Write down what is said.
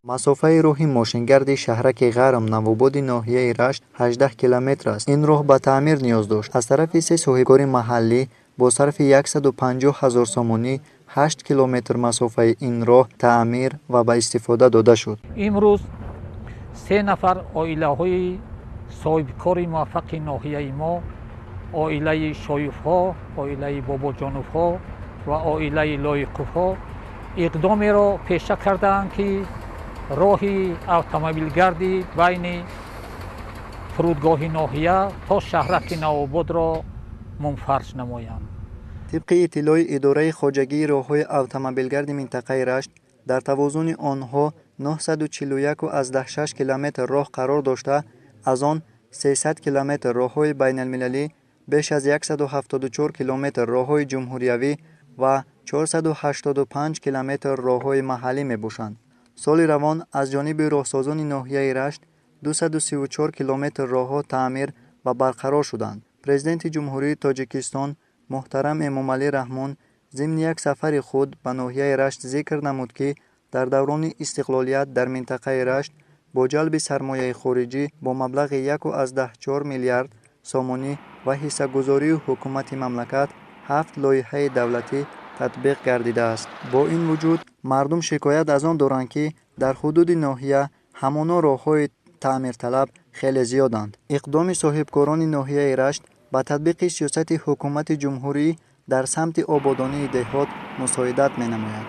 масофаи роҳи мошингарди шаҳраки ғарм навободи ноҳияи Рашт 18 километр аст. ин роҳ ба таъмир ниёз дошт. аз тарафи се соҳибкори маҳаллӣ бо сарфи 150 000 сомонӣ 8 километр масофаи ин роҳ таъмир ва ба истифода дода шуд. имрӯз 3 нафар оилаҳои соҳибкори муваффақи ноҳияи мо, оилаи Шоюфҳо, оилаи Бобоҷоновҳо ва оилаи Лоиқовҳо иқдомеро пеша кардаанд, ки роҳи автомобилгарди байни фурудгоҳи ноҳия то шаҳраки Навободро мунфарш намоянд. тибқи иттилои идораи хоҷагии роҳҳои автомобилгарди минтақаи Рашт, дар тавозуни онҳо 941,6 километр роҳ қарор дошта, аз он 300 километр роҳҳои байналмилалӣ, беш аз 174 километр роҳҳои ҷумҳуриявӣ ва 485 километр роҳҳои маҳаллӣ мебошанд. соли равон аз ҷониби роҳсозони ноҳияи Рашт 234 километр роҳҳо таъмир ва барқарор шуданд. президенти ҷумҳурии Тоҷикистон муҳтарам Эмомалӣ Раҳмон зимни як сафари худ ба ноҳияи Рашт зикр намуд, ки дар даврони истиқлолият дар минтақаи Рашт бо ҷалби сармояи хориҷӣ бо маблағи 1.4 миллиард сомонӣ ва ҳиссагузории ҳукумати мамлакат 7 лоиҳаи давлатӣ татбиқ гардидааст. бо ин вуҷуд мардум шикоят аз он доранд, ки дар ҳудуди ноҳия ҳамоно роҳҳои таъмирталаб хеле зиёданд. иқдоми соҳибкорони ноҳияи Рашт ба татбиқи сиёсати ҳукумати ҷумҳурӣ дар самти ободонии деҳот мусоидат менамояд.